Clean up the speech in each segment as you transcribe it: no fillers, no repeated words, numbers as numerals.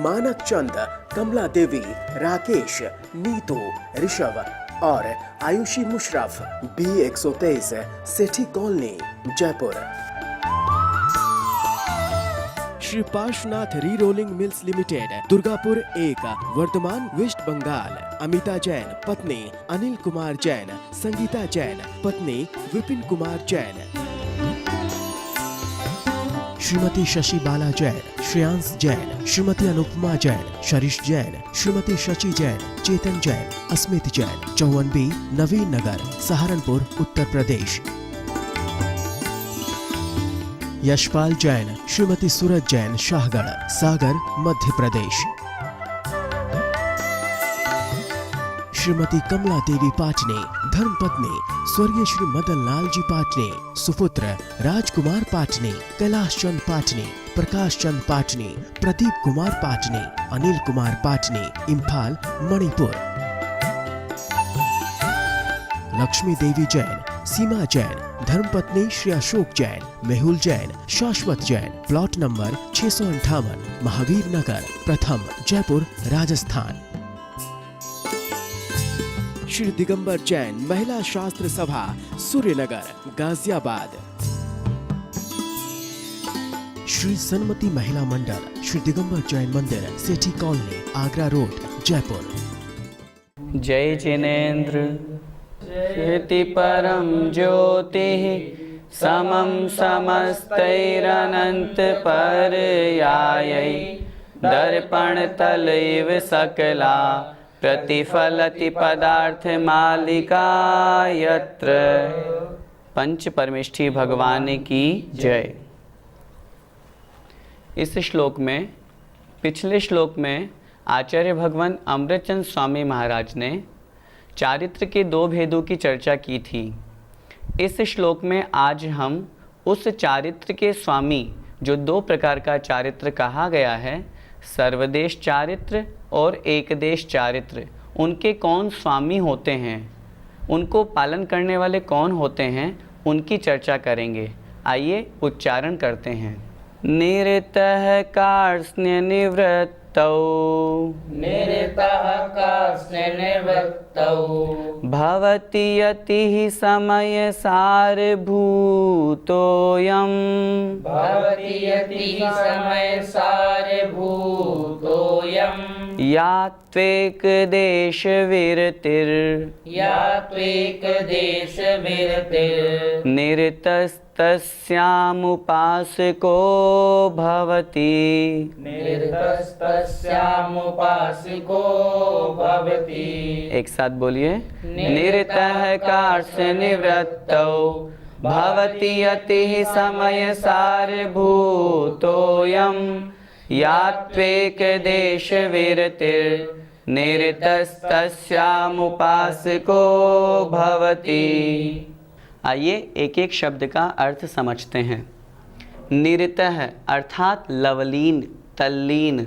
मानक चंद, कमला देवी, राकेश, नीतू, ऋषभ और Aayushi Musharraf, B123, Sethi colony, Jaipur. Shri Parshvanath re rolling mills limited, Durgapur 1, Bardhaman, west Bengal. Amita Jain, पत्नी अनिल कुमार जैन, संगीता जैन, पत्नी विपिन कुमार जैन। श्रीमती शशि बाला जैन, श्रेयांश जैन, श्रीमती अनुपमा जैन, शरीश जैन, श्रीमती शची जैन, चेतन जैन, अस्मित जैन, 54B, नवीन नगर, सहारनपुर, उत्तर प्रदेश। यशपाल जैन, श्रीमती सूरज जैन, शाहगढ़, सागर, मध्य प्रदेश। श्रीमती कमला देवी पाटनी, धर्मपत्नी स्वर्गीय श्री मदन लाल जी पाटनी, सुपुत्र राजकुमार पाटनी, कैलाश चंद पाटनी, प्रकाश चंद पाटनी, प्रदीप कुमार पाटनी, अनिल कुमार पाटनी, इम्फाल, मणिपुर। लक्ष्मी देवी जैन, सीमा जैन, धर्मपत्नी श्री अशोक जैन, मेहुल जैन, शाश्वत जैन, प्लॉट नंबर 658, महावीर नगर, प्रथम, जयपुर, राजस्थान। श्री दिगंबर जैन, महिला शास्त्र सभा, सूर्यनगर, गाजियाबाद। श्री सन्मति महिला मंडल, श्री दिगंबर जैन मंदिर, सेठी कॉलोनी, आगरा रोड, जयपुर। जय जिनेन्द्र इति परम ज्योतिः समं समस्तैरनंत पर्यायै दर्पणतलैव सकला प्रतिफलति पदार्थ मालिका यत्र। पंच परमेष्ठी भगवान की जय। इस श्लोक में, पिछले श्लोक में आचार्य भगवान अमृतचंद स्वामी महाराज ने चारित्र के 2 भेदों की चर्चा की थी। इस श्लोक में आज हम उस चारित्र के स्वामी, जो 2 प्रकार का चारित्र कहा गया है, सर्वदेश चारित्र और एकदेश चारित्र, उनके कौन स्वामी होते हैं, उनको पालन करने वाले कौन होते हैं, उनकी चर्चा करेंगे। आइए उच्चारण करते हैं। निरतः कार्ष्ण्य निवृत्तौ, निरतः कार्ष्ण्य निवृत्तौ, भवति यतिः समय सारभूतोऽयम्, भवति यतिः समय सारभूतोऽयम्, या त्वेक देश विरतिर्, या त्वेक देश विरतिर्, निरतस्तस्यामुपासको भवति, निरतस्तस्यामुपासको भवति। एक साथ बोलिए। निरतः कार्ष्ण्य निवृत्तौ, भवति यतिः समय सारभूतोऽयम्, या त्वेक देश विरतिर्, निरतस्तस्यामुपासको भवति। आइए एक एक शब्द का अर्थ समझते हैं। निरतः अर्थात लवलीन, तल्लीन।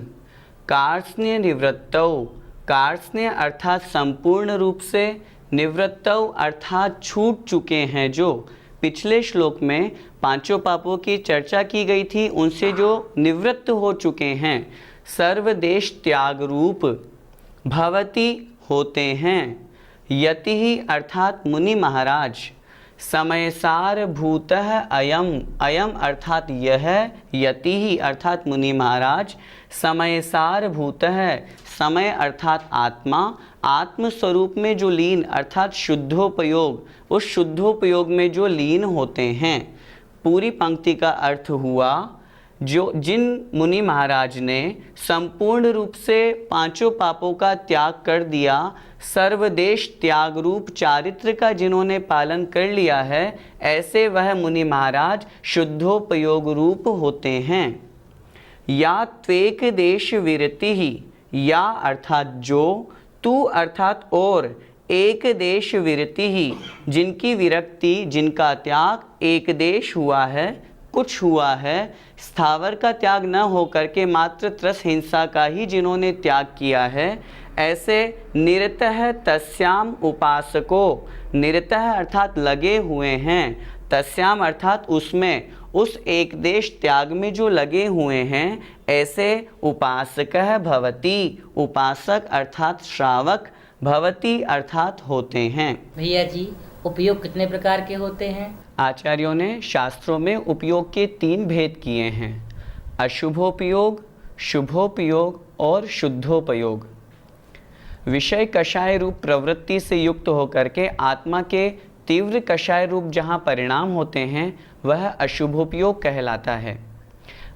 कार्ष्ण्य निवृत्तौ, कार्ष्ण्य अर्थात संपूर्ण रूप से, निवृत्तौ अर्थात छूट चुके हैं जो। पिछले श्लोक में 5 पापों की चर्चा की गई थी, उनसे जो निवृत्त हो चुके हैं। सर्वदेश त्याग रूप, भवति होते हैं, यति ही अर्थात मुनि महाराज, समयसार भूतः अयम, अयम अर्थात यह, यति ही अर्थात मुनि महाराज, समयसार भूतः, समय अर्थात आत्मा, आत्म स्वरूप में जो लीन अर्थात शुद्धोपयोग, उस शुद्धोपयोग में जो लीन होते हैं। पूरी पंक्ति का अर्थ हुआ, जो जिन मुनि महाराज ने संपूर्ण रूप से 5 पापों का त्याग कर दिया, सर्वदेश त्याग रूप चारित्र का जिन्होंने पालन कर लिया है, ऐसे वह मुनि महाराज शुद्धोपयोग रूप होते हैं। या त्वेक देश विरति ही, या अर्थात जो, तू अर्थात और, एक देश विरति ही जिनकी विरक्ति, जिनका त्याग एक देश हुआ है, कुछ हुआ है, स्थावर का त्याग न होकर के मात्र त्रस हिंसा का ही जिन्होंने त्याग किया है, ऐसे निरतः तस्याम उपासको, निरतः अर्थात लगे हुए हैं, तस्याम अर्थात उसमें, उस एक देश त्याग में जो लगे हुए हैं, ऐसे उपासकः भवति, उपासक अर्थात श्रावक, भवति अर्थात होते हैं। भैया जी, उपयोग कितने प्रकार के होते हैं? आचार्यों ने शास्त्रों में उपयोग के 3 भेद किए हैं, अशुभोपयोग, शुभोपयोग और शुद्धोपयोग। विषय कषाय रूप प्रवृत्ति से युक्त होकर के आत्मा के तीव्र कषाय रूप जहाँ परिणाम होते हैं वह अशुभोपयोग कहलाता है।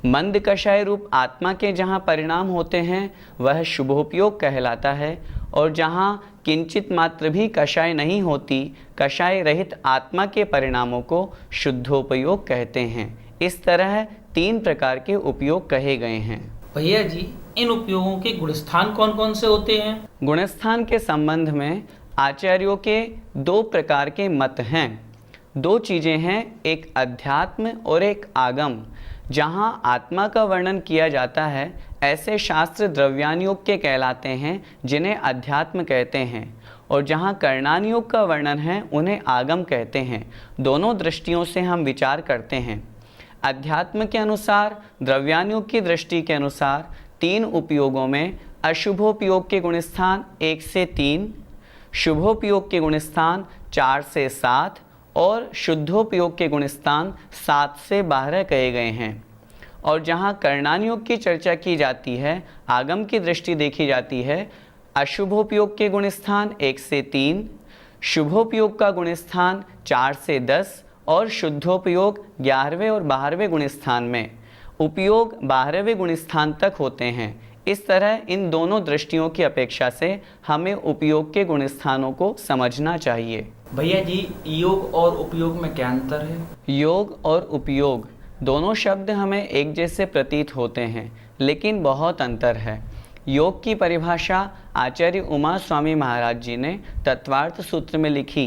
मंद कषाय रूप आत्मा के जहाँ परिणाम होते हैं वह शुभोपयोग कहलाता है। और जहाँ किंचित मात्र भी कषाय नहीं होती, कषाय रहित आत्मा के परिणामों को शुद्धोपयोग कहते हैं। इस तरह 3 प्रकार के उपयोग कहे गए हैं। भैया जी, इन उपयोगों के गुणस्थान कौन कौन से होते हैं? गुणस्थान के संबंध में आचार्यों के 2 प्रकार के मत हैं। 2 चीज़ें हैं, एक अध्यात्म और एक आगम। जहाँ आत्मा का वर्णन किया जाता है ऐसे शास्त्र द्रव्यानुयोग के कहलाते हैं, जिन्हें अध्यात्म कहते हैं, और जहाँ कर्णानुयोग का वर्णन है उन्हें आगम कहते हैं। दोनों दृष्टियों से हम विचार करते हैं। अध्यात्म के अनुसार, द्रव्यानुयोग की दृष्टि के अनुसार 3 उपयोगों में अशुभोपयोग के गुणस्थान 1 से 3, शुभोपयोग के गुणस्थान 4 से 7 और शुद्धोपयोग के गुणस्थान 7 से 12 कहे गए हैं। और जहाँ कर्णानुयोग की चर्चा की जाती है, आगम की दृष्टि देखी जाती है, अशुभोपयोग के गुणस्थान 1 से 3, शुभोपयोग का गुणस्थान 4 से 10 और शुद्धोपयोग 11वें और 12वें गुणस्थान में। उपयोग 12वें गुणस्थान तक होते हैं। इस तरह इन दोनों दृष्टियों की अपेक्षा से हमें उपयोग के गुणस्थानों को समझना चाहिए। भैया जी, योग और उपयोग में क्या अंतर है? योग और उपयोग दोनों शब्द हमें एक जैसे प्रतीत होते हैं, लेकिन बहुत अंतर है। योग की परिभाषा आचार्य उमा स्वामी महाराज जी ने तत्वार्थ सूत्र में लिखी,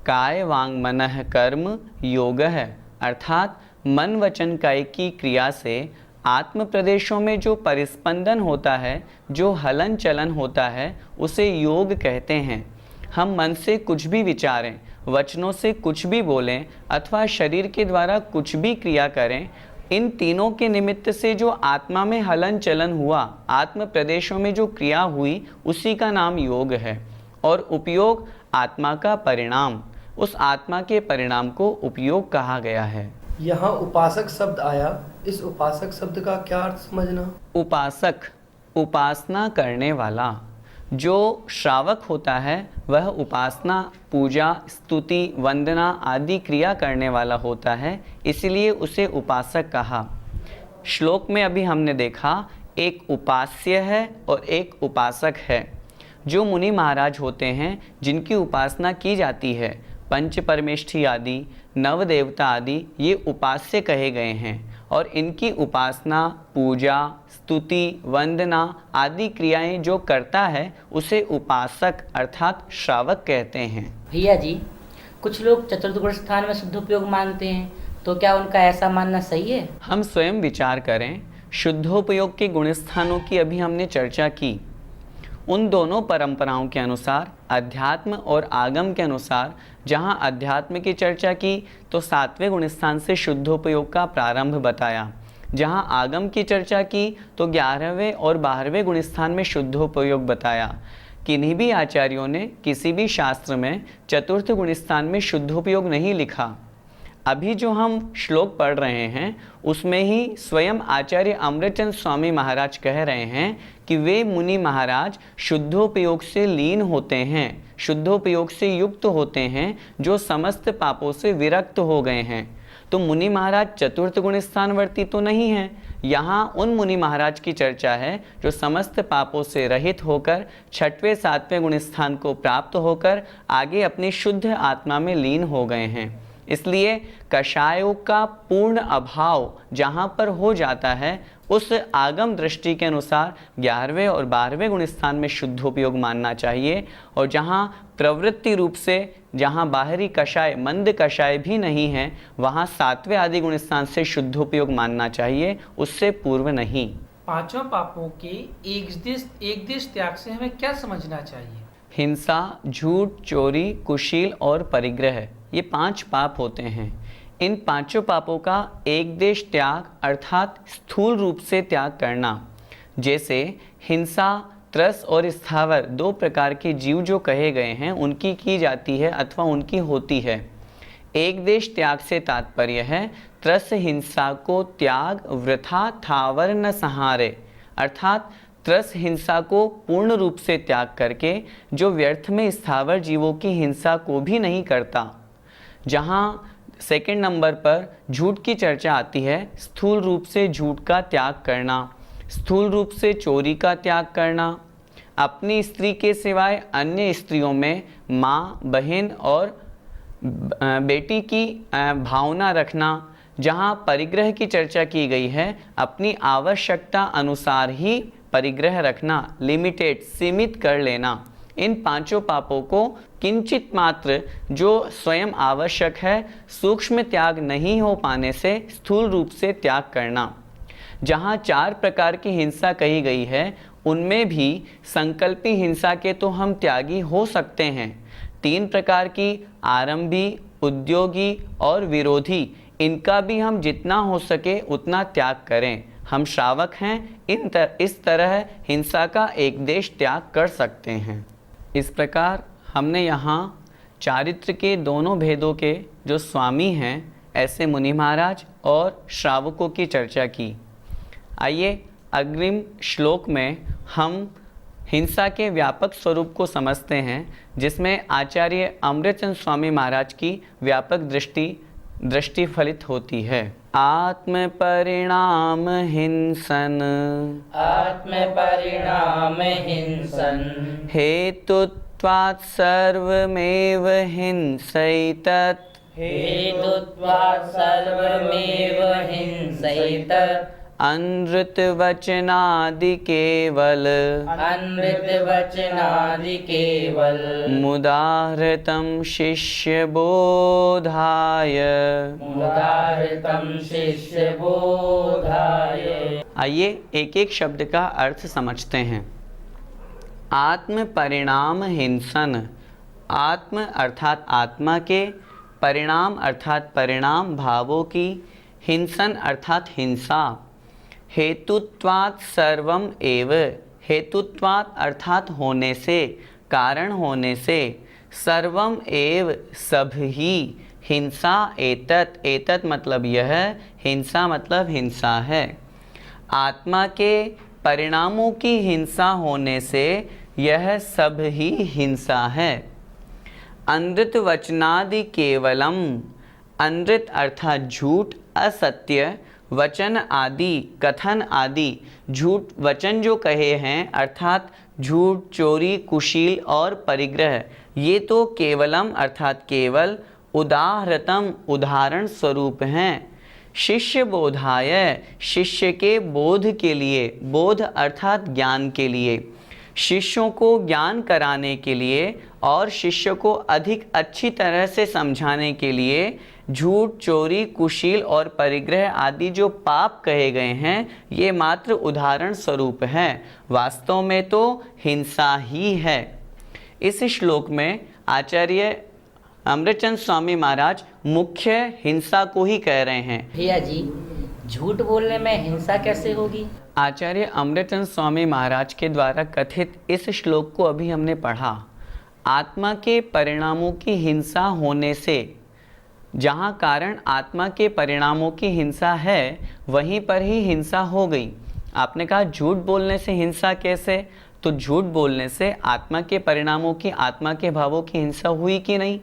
काय वांग मनः कर्म योग है, अर्थात मन वचन काय की क्रिया से आत्म प्रदेशों में जो परिस्पंदन होता है, जो हलन चलन होता है, उसे योग कहते हैं। हम मन से कुछ भी विचारें, वचनों से कुछ भी बोलें अथवा शरीर के द्वारा कुछ भी क्रिया करें, इन तीनों के निमित्त से जो आत्मा में हलन चलन हुआ, आत्म प्रदेशों में जो क्रिया हुई, उसी का नाम योग है। और उपयोग आत्मा का परिणाम, उस आत्मा के परिणाम को उपयोग कहा गया है। यहाँ उपासक शब्द आया, इस उपासक शब्द का क्या अर्थ समझना? उपासक, उपासना करने वाला। जो श्रावक होता है वह उपासना, पूजा, स्तुति, वंदना आदि क्रिया करने वाला होता है, इसलिए उसे उपासक कहा। श्लोक में अभी हमने देखा, एक उपास्य है और एक उपासक है। जो मुनि महाराज होते हैं, जिनकी उपासना की जाती है, पंच परमेष्ठी आदि, नव देवता आदि, ये उपास्य कहे गए हैं। और इनकी उपासना, पूजा, स्तुति, वंदना आदि क्रियाएं जो करता है, उसे उपासक अर्थात श्रावक कहते हैं। भैया जी, कुछ लोग चतुर्थ गुण स्थान में शुद्धोपयोग मानते हैं, तो क्या उनका ऐसा मानना सही है? हम स्वयं विचार करें। शुद्धोपयोग के गुणस्थानों की अभी हमने चर्चा की। उन दोनों परंपराओं के अनुसार, अध्यात्म और आगम के अनुसार, जहाँ अध्यात्म की चर्चा की तो 7वें गुणस्थान से शुद्धोपयोग का प्रारंभ बताया। जहाँ आगम की चर्चा की तो 11वें और 12वें गुणस्थान में शुद्धोपयोग बताया। किन्हीं भी आचार्यों ने किसी भी शास्त्र में चतुर्थ गुणस्थान में शुद्धोपयोग नहीं लिखा। अभी जो हम श्लोक पढ़ रहे हैं उसमें ही स्वयं आचार्य अमृतचंद स्वामी महाराज कह रहे हैं कि वे मुनि महाराज शुद्धोपयोग से लीन होते हैं, शुद्धोपयोग से युक्त होते हैं, जो समस्त पापों से विरक्त हो गए हैं। तो मुनि महाराज चतुर्थ गुणस्थानवर्ती तो नहीं हैं। यहाँ उन मुनि महाराज की चर्चा है जो समस्त पापों से रहित होकर 6वें 7वें गुणस्थान को प्राप्त होकर आगे अपनी शुद्ध आत्मा में लीन हो गए हैं। इसलिए कषायों का पूर्ण अभाव जहाँ पर हो जाता है, उस आगम दृष्टि के अनुसार 11वें और 12वें गुणस्थान में शुद्धोपयोग मानना चाहिए। और जहाँ प्रवृत्ति रूप से, जहाँ बाहरी कषाय, मंद कषाय भी नहीं है, वहाँ 7वें आदि गुणस्थान से शुद्धोपयोग मानना चाहिए, उससे पूर्व नहीं। 5 पापों के एक देश त्याग से हमें क्या समझना चाहिए? हिंसा, झूठ, चोरी, कुशील और परिग्रह, ये 5 पाप होते हैं। इन पांचों पापों का एक देश त्याग अर्थात स्थूल रूप से त्याग करना, जैसे हिंसा, त्रस और स्थावर दो प्रकार के जीव जो कहे गए हैं उनकी की जाती है अथवा उनकी होती है। एक देश त्याग से तात्पर्य है त्रस हिंसा को त्याग वृथा थावर न सहारे, अर्थात त्रस हिंसा को पूर्ण रूप से त्याग करके जो व्यर्थ में स्थावर जीवों की हिंसा को भी नहीं करता। जहाँ सेकंड नंबर पर झूठ की चर्चा आती है, स्थूल रूप से झूठ का त्याग करना, स्थूल रूप से चोरी का त्याग करना, अपनी स्त्री के सिवाय अन्य स्त्रियों में माँ, बहन और बेटी की भावना रखना। जहाँ परिग्रह की चर्चा की गई है, अपनी आवश्यकता अनुसार ही परिग्रह रखना, लिमिटेड, सीमित कर लेना। इन पांचों पापों को किंचित मात्र जो स्वयं आवश्यक है सूक्ष्म त्याग नहीं हो पाने से स्थूल रूप से त्याग करना। जहाँ 4 प्रकार की हिंसा कही गई है उनमें भी संकल्पी हिंसा के तो हम त्यागी हो सकते हैं। 3 प्रकार की आरंभी, उद्योगी और विरोधी, इनका भी हम जितना हो सके उतना त्याग करें। हम श्रावक हैं, इस तरह हिंसा का एक देश त्याग कर सकते हैं। इस प्रकार हमने यहाँ चारित्र के दोनों भेदों के जो स्वामी हैं ऐसे मुनि महाराज और श्रावकों की चर्चा की। आइए अग्रिम श्लोक में हम हिंसा के व्यापक स्वरूप को समझते हैं, जिसमें आचार्य अमृतचंद स्वामी महाराज की व्यापक दृष्टि फलित होती है। आत्म परिणाम हिंसन, आत्म परिणाम हिंसन, हेतुत्वात् सर्वमेव हिंसैतत्, हेतुत्वात् सर्वमेव हिंसैतत्, अनृतवचनादि केवल, अनृतवचनादि केवल, मुदाहृतं शिष्यबोधाय, मुदाहृतं शिष्यबोधाय। आइए एक एक शब्द का अर्थ समझते हैं। आत्म परिणाम हिंसन, आत्म अर्थात आत्मा के, परिणाम अर्थात परिणाम भावों की, हिंसन अर्थात हिंसा, हेतुत्वात् सर्वम एव, हेतुत्वात् अर्थात होने से, कारण होने से, सर्वम एव सब ही, हिंसा एतत्, एतत् मतलब यह, हिंसा मतलब हिंसा है। आत्मा के परिणामों की हिंसा होने से यह सब ही हिंसा है। अनृत वचनादि केवलम, अनृत अर्थात झूठ, असत्य, वचन आदि, कथन आदि, झूठ वचन जो कहे हैं अर्थात झूठ, चोरी, कुशील और परिग्रह, ये तो केवलम अर्थात केवल, उदाहृतम उदाहरण स्वरूप हैं। शिष्य बोधाय, शिष्य के बोध के लिए, बोध अर्थात ज्ञान के लिए, शिष्यों को ज्ञान कराने के लिए और शिष्य को अधिक अच्छी तरह से समझाने के लिए झूठ, चोरी, कुशील और परिग्रह आदि जो पाप कहे गए हैं ये मात्र उदाहरण स्वरूप हैं, वास्तव में तो हिंसा ही है। इस श्लोक में आचार्य अमृतचंद स्वामी महाराज मुख्य हिंसा को ही कह रहे हैं। भैया जी, झूठ बोलने में हिंसा कैसे होगी? आचार्य अमृतचंद स्वामी महाराज के द्वारा कथित इस श्लोक को अभी हमने पढ़ा। आत्मा के परिणामों की हिंसा होने से, जहाँ कारण आत्मा के परिणामों की हिंसा है वहीं पर ही हिंसा हो गई। आपने कहा झूठ बोलने से हिंसा कैसे, तो झूठ बोलने से आत्मा के परिणामों की, आत्मा के भावों की हिंसा हुई कि नहीं?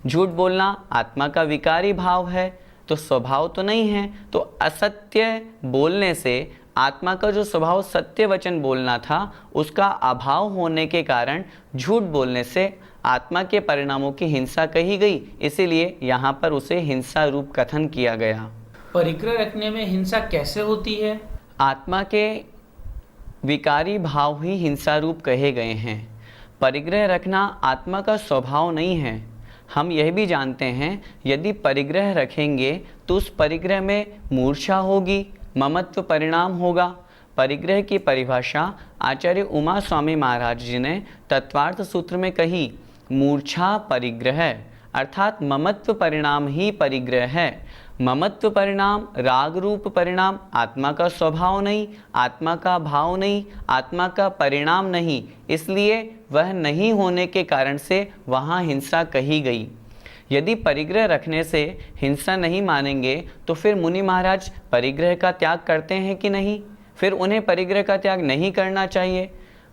झूठ बोलना आत्मा का विकारी भाव है तो स्वभाव तो नहीं है, तो असत्य बोलने से आत्मा का जो स्वभाव सत्य वचन बोलना था उसका अभाव होने के कारण झूठ बोलने से आत्मा के परिणामों की हिंसा कही गई, इसीलिए यहाँ पर उसे हिंसा रूप कथन किया गया। परिग्रह रखने में हिंसा कैसे होती है? आत्मा के विकारी भाव ही हिंसा रूप कहे गए हैं। परिग्रह रखना आत्मा का स्वभाव नहीं है। हम यह भी जानते हैं यदि परिग्रह रखेंगे तो उस परिग्रह में मूर्छा होगी, ममत्व परिणाम होगा। परिग्रह की परिभाषा आचार्य उमा स्वामी महाराज जी ने तत्वार्थ सूत्र में कही, मूर्छा परिग्रह अर्थात ममत्व परिणाम ही परिग्रह है। ममत्व परिणाम, राग रूप परिणाम आत्मा का स्वभाव नहीं, आत्मा का भाव नहीं, आत्मा का परिणाम नहीं, इसलिए वह नहीं होने के कारण से वहाँ हिंसा कही गई। यदि परिग्रह रखने से हिंसा नहीं मानेंगे तो फिर मुनि महाराज परिग्रह का त्याग करते हैं कि नहीं? फिर उन्हें परिग्रह का त्याग नहीं करना चाहिए।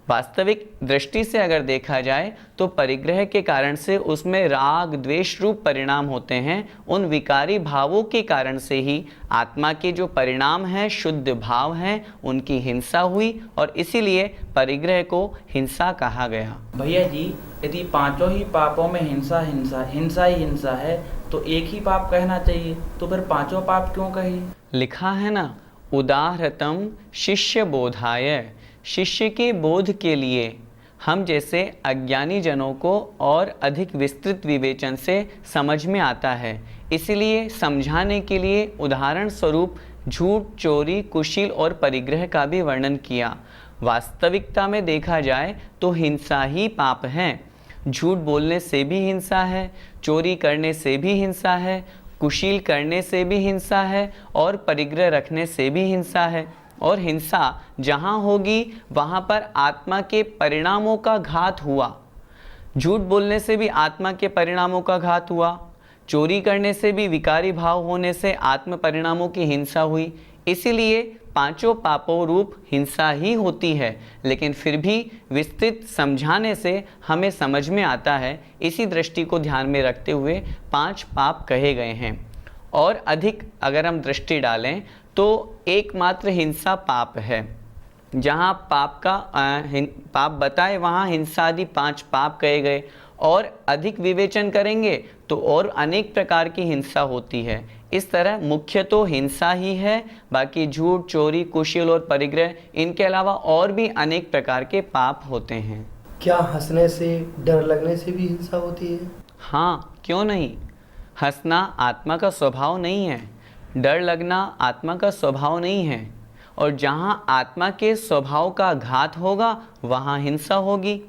वास्तविक दृष्टि से अगर देखा जाए तो परिग्रह के कारण से उसमें राग द्वेष रूप परिणाम होते हैं। उन विकारी भावों के कारण से ही आत्मा के जो परिणाम हैं, शुद्ध भाव हैं, उनकी हिंसा हुई और इसीलिए परिग्रह को हिंसा कहा गया। भैया जी, यदि पांचों ही पापों में हिंसा हिंसा हिंसा ही हिंसा है तो एक ही पाप कहना चाहिए, तो फिर पांचों पाप क्यों कहे? लिखा है ना, उदाहरतम शिष्य बोधाय, शिष्य के बोध के लिए हम जैसे अज्ञानी जनों को और अधिक विस्तृत विवेचन से समझ में आता है, इसलिए समझाने के लिए उदाहरण स्वरूप झूठ, चोरी, कुशील और परिग्रह का भी वर्णन किया। वास्तविकता में देखा जाए तो हिंसा ही पाप है। झूठ बोलने से भी हिंसा है, चोरी करने से भी हिंसा है, कुशील करने से भी हिंसा है और परिग्रह रखने से भी हिंसा है। और हिंसा जहाँ होगी वहाँ पर आत्मा के परिणामों का घात हुआ। झूठ बोलने से भी आत्मा के परिणामों का घात हुआ, चोरी करने से भी विकारी भाव होने से आत्म परिणामों की हिंसा हुई। इसीलिए पांचों पापों रूप हिंसा ही होती है, लेकिन फिर भी विस्तृत समझाने से हमें समझ में आता है। इसी दृष्टि को ध्यान में रखते हुए पांच पाप कहे गए हैं। और अधिक अगर हम दृष्टि डालें तो एकमात्र हिंसा पाप है। जहाँ पाप का पाप बताए वहाँ हिंसा आदि पांच पाप कहे गए। और अधिक विवेचन करेंगे तो और अनेक प्रकार की हिंसा होती है। इस तरह मुख्य तो हिंसा ही है, बाकी झूठ, चोरी, कुशील और परिग्रह, इनके अलावा और भी अनेक प्रकार के पाप होते हैं। क्या हंसने से, डर लगने से भी हिंसा होती है? हाँ, क्यों नहीं। हंसना आत्मा का स्वभाव नहीं है, डर लगना आत्मा का स्वभाव नहीं है। और जहाँ आत्मा के स्वभाव का घात होगा वहाँ हिंसा होगी।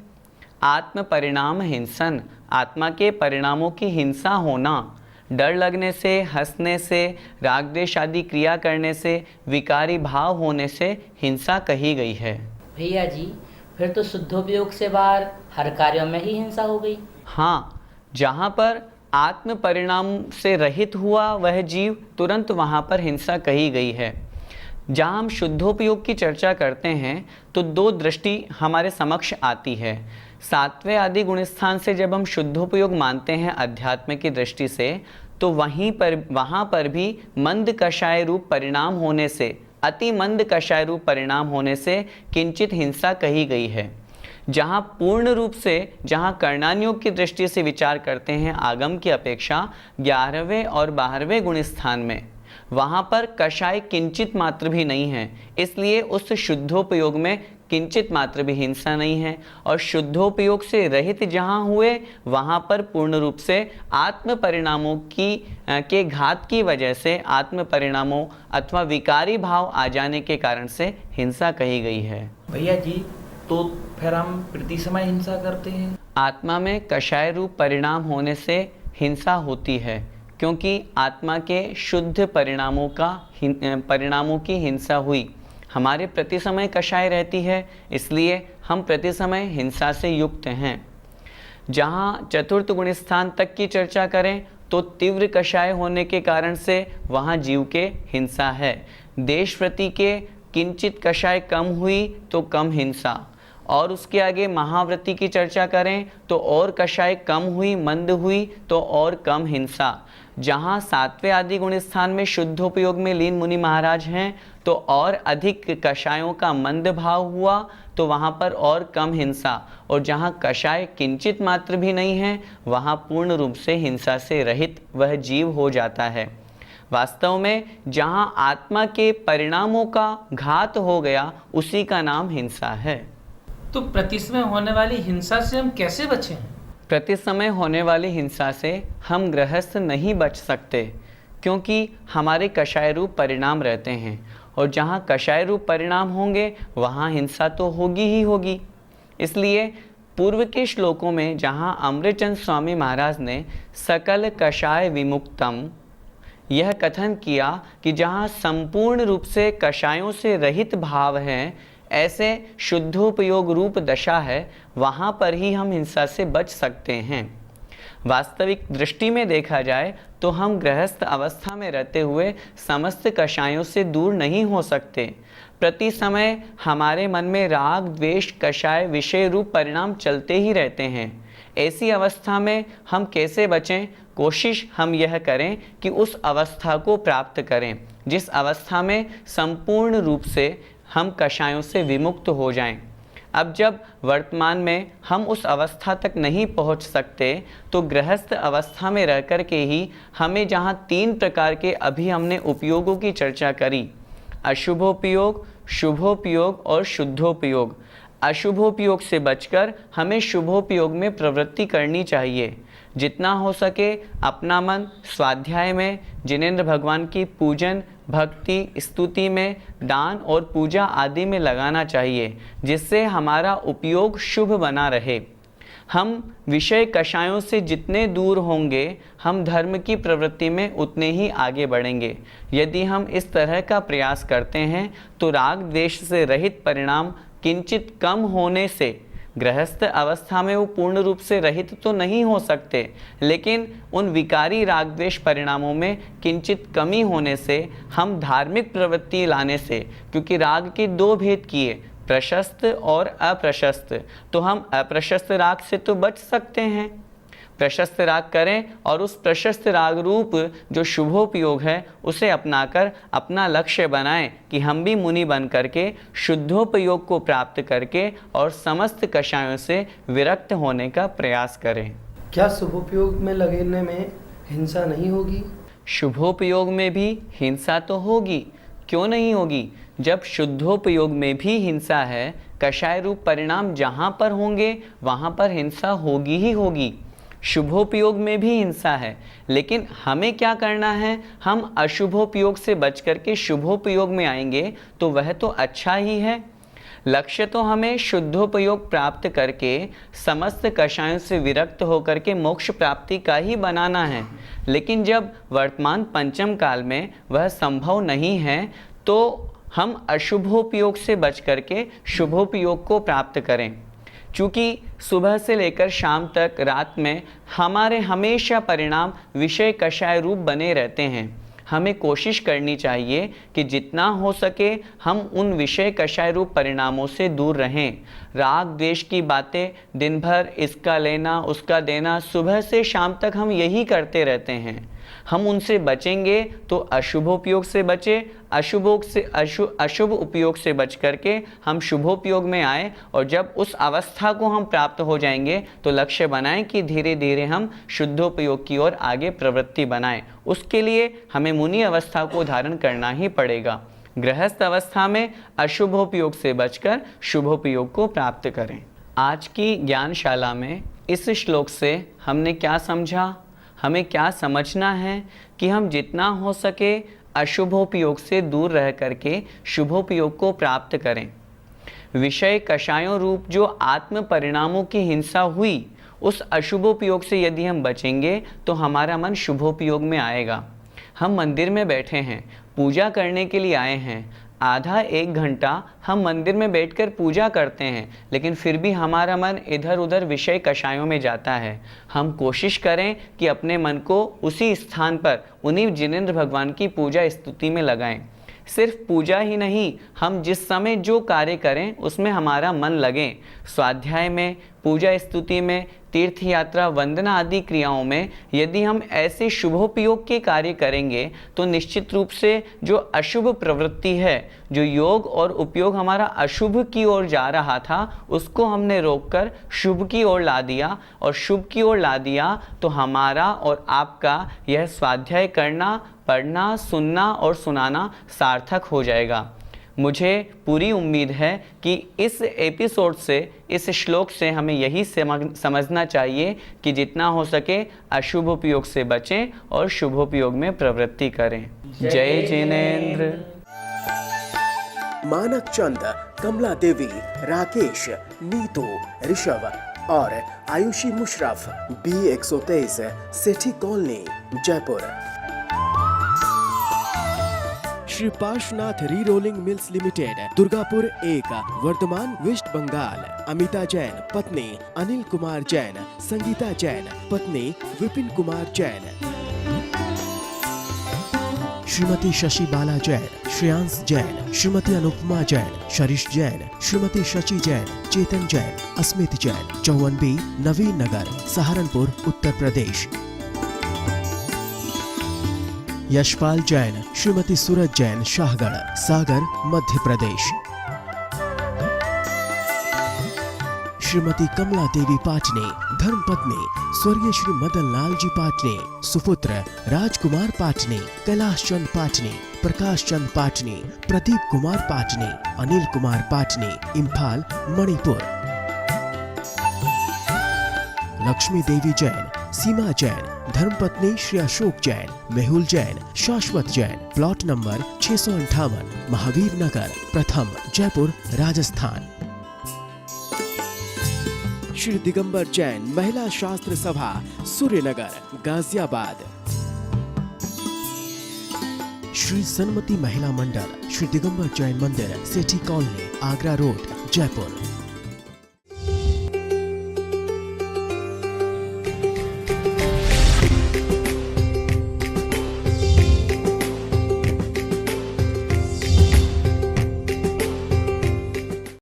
आत्म परिणाम हिंसन, आत्मा के परिणामों की हिंसा होना। डर लगने से, हंसने से, राग द्वेष आदि क्रिया करने से, विकारी भाव होने से हिंसा कही गई है। भैया जी, फिर तो शुद्धोपयोग से बाहर हर कार्यों में ही हिंसा हो गई। हाँ, जहाँ पर आत्म परिणाम से रहित हुआ वह जीव, तुरंत वहाँ पर हिंसा कही गई है। जहाँ हम शुद्धोपयोग की चर्चा करते हैं तो दो दृष्टि हमारे समक्ष आती है। सातवें आदि गुणस्थान से जब हम शुद्धोपयोग मानते हैं अध्यात्म की दृष्टि से, तो वहाँ पर भी मंद कषाय रूप परिणाम होने से, अति मंद कषाय रूप परिणाम होने से किंचित हिंसा कही गई है। जहाँ पूर्ण रूप से, जहाँ कर्णान्योग की दृष्टि से विचार करते हैं आगम की अपेक्षा 11वें और 12वें गुणस्थान में, वहाँ पर कषाय किंचित मात्र भी नहीं है। इसलिए उस शुद्धोपयोग में किंचित मात्र भी हिंसा नहीं है। और शुद्धोपयोग से रहित जहाँ हुए वहाँ पर पूर्ण रूप से आत्म परिणामों के घात की वजह से, आत्म परिणामों अथवा विकारी भाव आ जाने के कारण से हिंसा कही गई है। भैया जी, तो फिर हम प्रति समय हिंसा करते हैं? आत्मा में कषाय रूप परिणाम होने से हिंसा होती है, क्योंकि आत्मा के शुद्ध परिणामों की हिंसा हुई। हमारे प्रति समय कषाय रहती है, इसलिए हम प्रति समय हिंसा से युक्त हैं। जहाँ चतुर्थ गुण स्थान तक की चर्चा करें तो तीव्र कषाय होने के कारण से वहाँ जीव के हिंसा है। देशव्रति के किंचित कषाय कम हुई तो कम हिंसा। और उसके आगे महाव्रति की चर्चा करें तो और कषाय कम हुई, मंद हुई तो और कम हिंसा। जहाँ सातवें आदि गुण स्थान में शुद्धोपयोग में लीन मुनि महाराज हैं तो और अधिक कषायों का मंद भाव हुआ तो वहाँ पर और कम हिंसा। और जहाँ कषाय किंचित मात्र भी नहीं है वहाँ पूर्ण रूप से हिंसा से रहित वह जीव हो जाता है। वास्तव में जहाँ आत्मा के परिणामों का घात हो गया उसी का नाम हिंसा है। तो प्रति समय होने वाली हिंसा से हम कैसे बचें? प्रति समय होने वाली हिंसा से हम गृहस्थ नहीं बच सकते, क्योंकि हमारे कषाय रूप परिणाम रहते हैं। और जहाँ कषाय रूप परिणाम होंगे वहाँ हिंसा तो होगी ही होगी। इसलिए पूर्व के श्लोकों में जहाँ अमृतचंद स्वामी महाराज ने सकल कषाय विमुक्तम यह कथन किया कि जहाँ संपूर्ण रूप से कषायों से रहित भाव हैं, ऐसे शुद्धोपयोग रूप दशा है, वहाँ पर ही हम हिंसा से बच सकते हैं। वास्तविक दृष्टि में देखा जाए तो हम गृहस्थ अवस्था में रहते हुए समस्त कषायों से दूर नहीं हो सकते। प्रति समय हमारे मन में राग द्वेष कषाय विषय रूप परिणाम चलते ही रहते हैं। ऐसी अवस्था में हम कैसे बचें? कोशिश हम यह करें कि उस अवस्था को प्राप्त करें जिस अवस्था में संपूर्ण रूप से हम कषायों से विमुक्त हो जाएं। अब जब वर्तमान में हम उस अवस्था तक नहीं पहुंच सकते तो गृहस्थ अवस्था में रह कर के ही हमें जहां 3 प्रकार के अभी हमने उपयोगों की चर्चा करी, अशुभोपयोग, शुभोपयोग और शुद्धोपयोग। अशुभोपयोग से बचकर हमें शुभोपयोग में प्रवृत्ति करनी चाहिए। जितना हो सके अपना मन स्वाध्याय में, जिनेंद्र भगवान की पूजन भक्ति स्तुति में, दान और पूजा आदि में लगाना चाहिए, जिससे हमारा उपयोग शुभ बना रहे। हम विषय कषायों से जितने दूर होंगे, हम धर्म की प्रवृत्ति में उतने ही आगे बढ़ेंगे। यदि हम इस तरह का प्रयास करते हैं तो राग द्वेष से रहित परिणाम किंचित कम होने से, गृहस्थ अवस्था में वो पूर्ण रूप से रहित तो नहीं हो सकते, लेकिन उन विकारी राग द्वेष परिणामों में किंचित कमी होने से, हम धार्मिक प्रवृत्ति लाने से, क्योंकि राग के 2 भेद किए, प्रशस्त और अप्रशस्त, तो हम अप्रशस्त राग से तो बच सकते हैं। प्रशस्त राग करें और उस प्रशस्त राग रूप जो शुभोपयोग है उसे अपनाकर अपना लक्ष्य बनाएं कि हम भी मुनि बन करके शुद्धोपयोग को प्राप्त करके और समस्त कषायों से विरक्त होने का प्रयास करें। क्या शुभोपयोग में लगने में हिंसा नहीं होगी? शुभोपयोग में भी हिंसा तो होगी, क्यों नहीं होगी? जब शुद्धोपयोग में भी हिंसा है, कषाय रूप परिणाम जहाँ पर होंगे वहाँ पर हिंसा होगी ही होगी। शुभोपयोग में भी हिंसा है, लेकिन हमें क्या करना है? हम अशुभोपयोग से बच करके शुभोपयोग में आएंगे तो वह तो अच्छा ही है। लक्ष्य तो हमें शुद्धोपयोग प्राप्त करके समस्त कषायों से विरक्त होकर के मोक्ष प्राप्ति का ही बनाना है। लेकिन जब वर्तमान पंचम काल में वह संभव नहीं है तो हम अशुभोपयोग से बच करके शुभोपयोग को प्राप्त करें। चूँकि सुबह से लेकर शाम तक रात में हमारे हमेशा परिणाम विषय कषाय रूप बने रहते हैं। हमें कोशिश करनी चाहिए कि जितना हो सके हम उन विषय कषाय रूप परिणामों से दूर रहें। राग द्वेष की बातें दिन भर इसका लेना उसका देना, सुबह से शाम तक हम यही करते रहते हैं। हम उनसे बचेंगे तो अशुभोपयोग से बचे, अशुभ उपयोग से बच करके हम शुभोपयोग में आए, और जब उस अवस्था को हम प्राप्त हो जाएंगे तो लक्ष्य बनाएं कि धीरे धीरे हम शुद्धोपयोग की ओर आगे प्रवृत्ति बनाएं। उसके लिए हमें मुनि अवस्था को धारण करना ही पड़ेगा। गृहस्थ अवस्था में अशुभोपयोग से बचकर शुभोपयोग को प्राप्त करें। आज की ज्ञानशाला में इस श्लोक से हमने क्या समझा? हमें क्या समझना है कि हम जितना हो सके अशुभोपयोग से दूर रह करके शुभोपयोग को प्राप्त करें। विषय कषायों रूप जो आत्म परिणामों की हिंसा हुई, उस अशुभोपयोग से यदि हम बचेंगे तो हमारा मन शुभोपयोग में आएगा। हम मंदिर में बैठे हैं, पूजा करने के लिए आए हैं, आधा 1 घंटा हम मंदिर में बैठकर पूजा करते हैं, लेकिन फिर भी हमारा मन इधर उधर विषय कषायों में जाता है। हम कोशिश करें कि अपने मन को उसी स्थान पर उन्हीं जिनेंद्र भगवान की पूजा स्तुति में लगाएं। सिर्फ पूजा ही नहीं, हम जिस समय जो कार्य करें उसमें हमारा मन लगे। स्वाध्याय में, पूजा स्तुति में, तीर्थ यात्रा वंदना आदि क्रियाओं में यदि हम ऐसे शुभोपयोग के कार्य करेंगे तो निश्चित रूप से जो अशुभ प्रवृत्ति है, जो योग और उपयोग हमारा अशुभ की ओर जा रहा था, उसको हमने रोककर शुभ की ओर ला दिया, और शुभ की ओर ला दिया तो हमारा और आपका यह स्वाध्याय करना, पढ़ना, सुनना और सुनाना सार्थक हो जाएगा। मुझे पूरी उम्मीद है कि इस एपिसोड से, इस श्लोक से हमें यही समझना चाहिए कि जितना हो सके अशुभ उपयोग से बचें और शुभोपयोग में प्रवृत्ति करें। जय जिनेंद्र। मानक चंद, कमला देवी, राकेश, नीतू, ऋषभ, और Aayushi Musharraf B123 Sethi colony Jaipur. Shri Parshvanath re rolling mills limited Durgapur 1 Bardhaman west Bengal. Amita Jain पत्नी अनिल कुमार जैन, संगीता जैन पत्नी विपिन कुमार जैन। श्रीमती शशि बाला जैन, श्रेयांश जैन, श्रीमती अनुपमा जैन, शरीश जैन, श्रीमती शची जैन, चेतन जैन, अस्मित जैन, 54B नवीन नगर, सहारनपुर उत्तर प्रदेश। यशपाल जैन, श्रीमती सूरज जैन, शाहगढ़, सागर मध्य प्रदेश। श्रीमती कमला देवी पाटनी, धर्मपत्नी स्वर्गीय श्री मदन लाल जी पाटनी, सुपुत्र राजकुमार पाटनी, कैलाश चंद पाटनी, प्रकाश चंद पाटनी, प्रदीप कुमार पाटनी, अनिल कुमार पाटनी, इम्फाल मणिपुर। लक्ष्मी देवी जैन, सीमा जैन, धर्मपत्नी श्री अशोक जैन, मेहुल जैन, शाश्वत जैन, प्लॉट नंबर 658, महावीर नगर, प्रथम जयपुर राजस्थान। श्री दिगंबर जैन, महिला शास्त्र सभा, सूर्यनगर, गाजियाबाद। श्री सन्मति महिला मंडल, श्री दिगंबर जैन मंदिर, सेठी कॉलोनी, आगरा रोड, जयपुर।